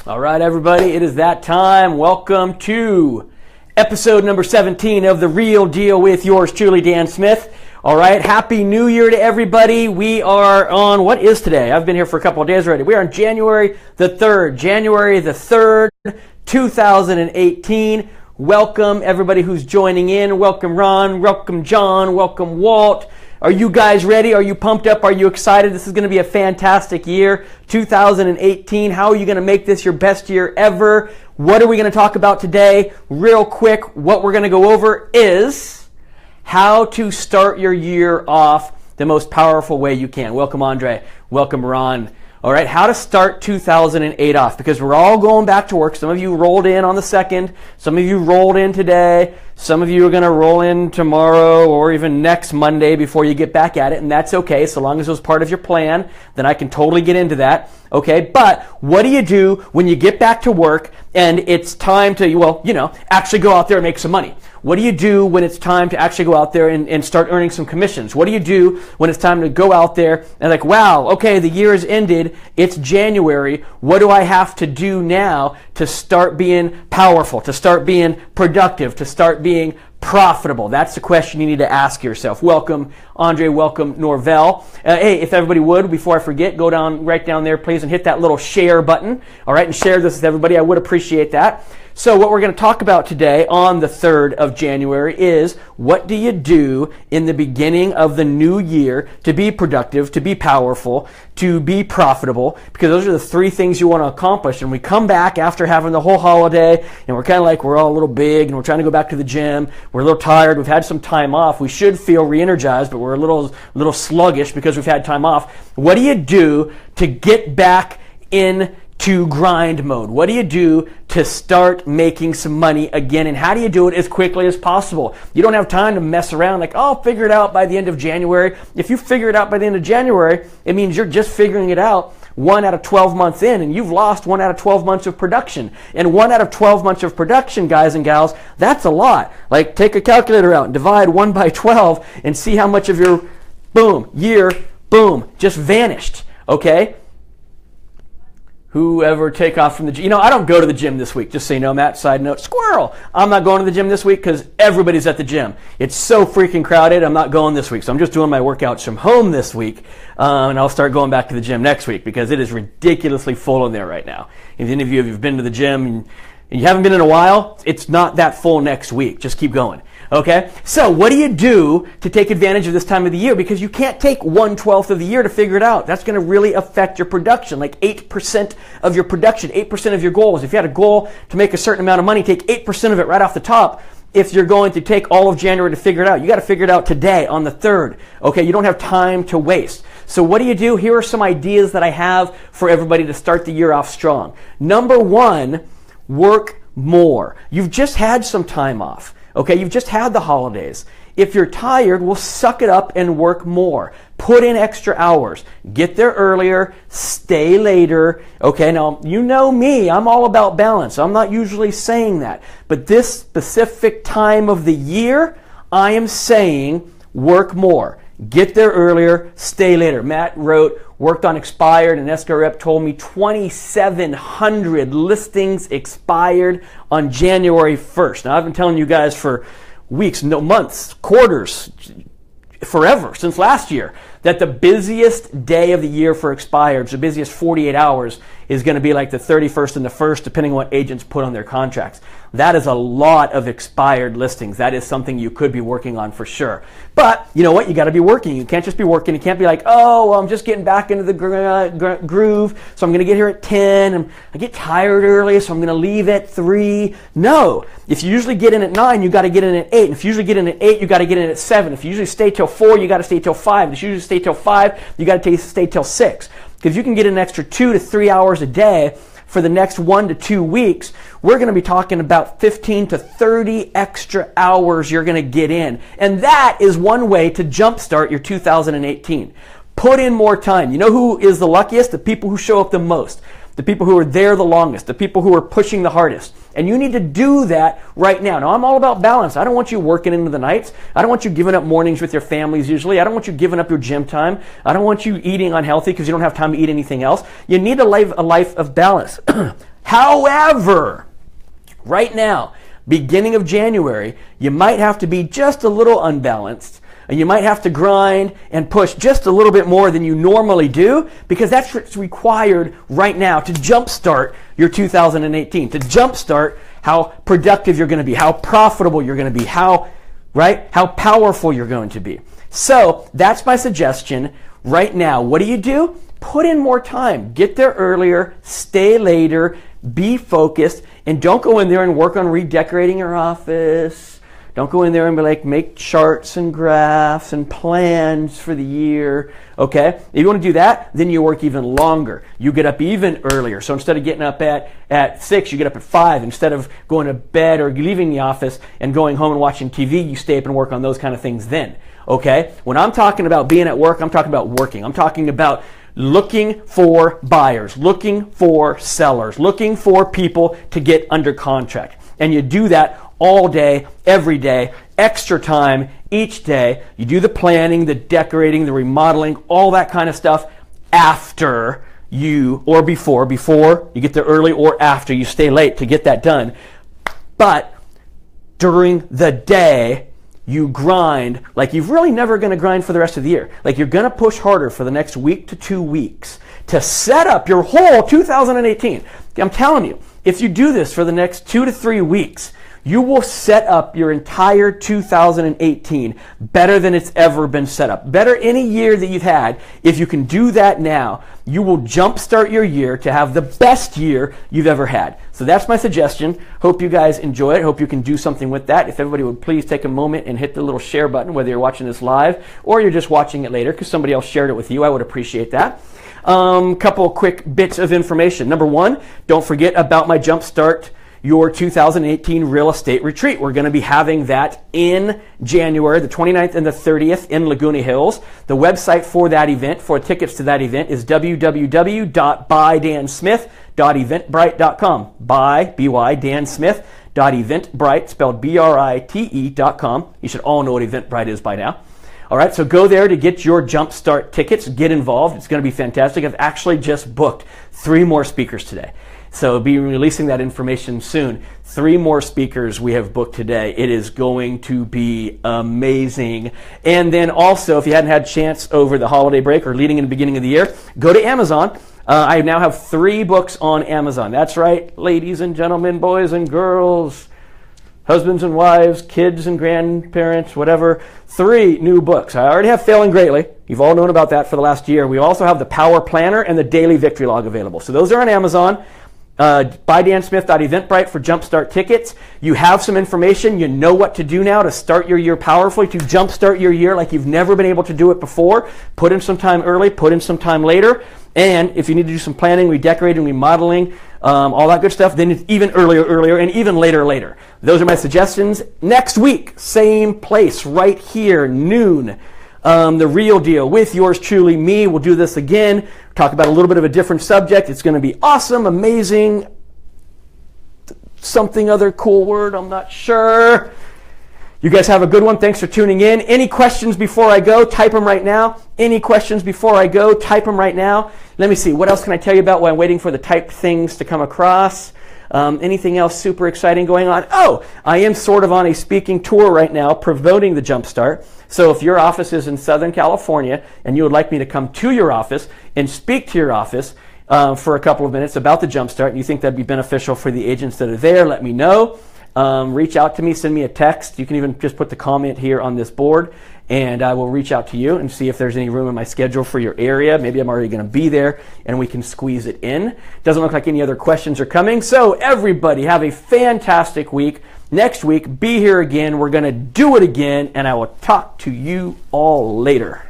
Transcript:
All right, everybody, it is that time. Welcome to episode number 17 of The Real Deal with yours truly, Dan Smith. All right, Happy New Year to everybody. We are on, what is today? I've been here for a couple of days already. We are on January the 3rd, 2018. Welcome, everybody who's joining in. Welcome, Ron. Welcome, John. Welcome, Walt. Are you guys ready? Are you pumped up? Are you excited? This is going to be a fantastic year, 2018. How are you going to make this your best year ever? What are we going to talk about today? Real quick, what we're going to go over is how to start your year off the most powerful way you can. Welcome, Andre. Welcome, Ron. All right, how to start 2008 off, because we're all going back to work. Some of you rolled in on the 2nd. Some of you rolled in today. Some of you are going to roll in tomorrow or even next Monday before you get back at it, and that's okay. So long as it was part of your plan, then I can totally get into that. Okay, but what do you do when you get back to work and it's time to, well, actually go out there and make some money? What do you do when it's time to actually go out there and start earning some commissions? What do you do when it's time to go out there and like, wow, okay, the year has ended, it's January, what do I have to do now to start being powerful, to start being productive, to start being profitable? That's the question you need to ask yourself. Welcome, Andre. Welcome, Norvell. Hey, if everybody would, before I forget, go down right down there, please, and hit that little share button. All right, and share this with everybody. I would appreciate that. So what we're going to talk about today on the 3rd of January is what do you do in the beginning of the new year to be productive, to be powerful, to be profitable, because those are the 3 things you want to accomplish. And we come back after having the whole holiday and we're kind of like, we're all a little big and we're trying to go back to the gym. We're a little tired. We've had some time off. We should feel re-energized, but we're a little sluggish because we've had time off. What do you do to get back into grind mode? What do you do to start making some money again? And how do you do it as quickly as possible? You don't have time to mess around like, oh, I'll figure it out by the end of January. If you figure it out by the end of January, it means you're just figuring it out 1 out of 12 months in, and you've lost 1 out of 12 months of production. And 1 out of 12 months of production, guys and gals, that's a lot. Like, take a calculator out and divide 1 by 12 and see how much of your year just vanished. Okay? Whoever take off from the gym. I don't go to the gym this week, just so you know, Matt. Side note, squirrel. I'm not going to the gym this week because everybody's at the gym. It's so freaking crowded, I'm not going this week. So I'm just doing my workouts from home this week, and I'll start going back to the gym next week because it is ridiculously full in there right now. If any of you have been to the gym and you haven't been in a while, it's not that full next week. Just keep going. Okay? So what do you do to take advantage of this time of the year? Because you can't take 1/12 of the year to figure it out. That's going to really affect your production. Like 8% of your production, 8% of your goals. If you had a goal to make a certain amount of money, take 8% of it right off the top. If you're going to take all of January to figure it out, you got to figure it out today on the 3rd. Okay? You don't have time to waste. So what do? Here are some ideas that I have for everybody to start the year off strong. Number 1, work more. You've just had some time off. Okay, you've just had the holidays. If you're tired, well, suck it up and work more. Put in extra hours. Get there earlier, stay later. Okay, now, you know me, I'm all about balance. I'm not usually saying that. But this specific time of the year, I am saying work more. Get there earlier, stay later. Matt worked on expired, and SCRep told me 2,700 listings expired on January 1st. Now, I've been telling you guys for weeks, no months, quarters, forever, since last year, that the busiest day of the year for expireds, the busiest 48 hours, is going to be like the 31st and the 1st, depending on what agents put on their contracts. That is a lot of expired listings. That is something you could be working on for sure. But you know what? You got to be working. You can't just be working. You can't be like, oh, well, I'm just getting back into the groove, so I'm going to get here at 10. And I get tired early, so I'm going to leave at 3. No. If you usually get in at 9, you got to get in at 8. And if you usually get in at 8, you got to get in at 7. If you usually stay till 4, you got to stay till 5. If you usually stay till 5, you got to stay till 6. Because you can get an extra 2 to 3 hours a day for the next 1 to 2 weeks, we're going to be talking about 15 to 30 extra hours you're going to get in. And that is one way to jumpstart your 2018. Put in more time. You know who is the luckiest? The people who show up the most. The people who are there the longest. The people who are pushing the hardest. And you need to do that right now. Now, I'm all about balance. I don't want you working into the nights. I don't want you giving up mornings with your families usually. I don't want you giving up your gym time. I don't want you eating unhealthy because you don't have time to eat anything else. You need to live a life of balance. However, right now, beginning of January, you might have to be just a little unbalanced, and you might have to grind and push just a little bit more than you normally do, because that's what's required right now to jumpstart your 2018, to jumpstart how productive you're going to be, how profitable you're going to be, how powerful you're going to be. So that's my suggestion right now. What do? Put in more time. Get there earlier, stay later, be focused, and don't go in there and work on redecorating your office. Don't go in there and be like, make charts and graphs and plans for the year, okay? If you want to do that, then you work even longer. You get up even earlier. So instead of getting up at 6, you get up at 5. Instead of going to bed or leaving the office and going home and watching TV, you stay up and work on those kind of things then, okay? When I'm talking about being at work, I'm talking about working. I'm talking about looking for buyers, looking for sellers, looking for people to get under contract. And you do that all day, every day, extra time each day. You do the planning, the decorating, the remodeling, all that kind of stuff after you, or before you get there early, or after you stay late to get that done. But during the day, you grind like you're really never going to grind for the rest of the year. Like you're going to push harder for the next week to 2 weeks to set up your whole 2018. I'm telling you, if you do this for the next 2 to 3 weeks, you will set up your entire 2018 better than it's ever been set up. Better any year that you've had. If you can do that now, you will jumpstart your year to have the best year you've ever had. So that's my suggestion. Hope you guys enjoy it. Hope you can do something with that. If everybody would please take a moment and hit the little share button, whether you're watching this live or you're just watching it later because somebody else shared it with you, I would appreciate that. Couple quick bits of information. Number one, don't forget about my Jumpstart Your 2018 Real Estate Retreat. We're going to be having that in January, the 29th and the 30th in Laguna Hills. The website for that event, for tickets to that event, is www.bydansmith.eventbrite.com. B-Y, Dan Smith, .eventbrite, spelled B-R-I-T-E.com. You should all know what Eventbrite is by now. All right, so go there to get your Jumpstart tickets. Get involved. It's going to be fantastic. I've actually just booked 3 more speakers today. So I'll be releasing that information soon. 3 more speakers we have booked today. It is going to be amazing. And then also, if you hadn't had a chance over the holiday break or leading in the beginning of the year, go to Amazon. I now have 3 books on Amazon. That's right, ladies and gentlemen, boys and girls, husbands and wives, kids and grandparents, whatever. 3 new books. I already have Failing Greatly. You've all known about that for the last year. We also have the Power Planner and the Daily Victory Log available. So those are on Amazon. ByDanSmith.eventbrite for Jumpstart tickets. You have some information. You know what to do now to start your year powerfully, to jumpstart your year like you've never been able to do it before. Put in some time early, put in some time later. And if you need to do some planning, redecorating, remodeling, all that good stuff, then it's even earlier, and even later. Those are my suggestions. Next week, same place, right here, noon. The Real Deal with yours truly, me. We'll do this again. Talk about a little bit of a different subject. It's going to be awesome, amazing, something other cool word, I'm not sure. You guys have a good one. Thanks for tuning in. Any questions before I go? Type them right now. Any questions before I go? Type them right now. Let me see. What else can I tell you about while I'm waiting for the typed things to come across? Anything else super exciting going on? Oh, I am sort of on a speaking tour right now promoting the Jumpstart. So if your office is in Southern California and you would like me to come to your office and speak to your office for a couple of minutes about the Jumpstart, and you think that'd be beneficial for the agents that are there, let me know. Reach out to me, send me a text. You can even just put the comment here on this board, and I will reach out to you and see if there's any room in my schedule for your area. Maybe I'm already going to be there, and we can squeeze it in. Doesn't look like any other questions are coming. So everybody have a fantastic week. Next week, be here again. We're going to do it again, and I will talk to you all later.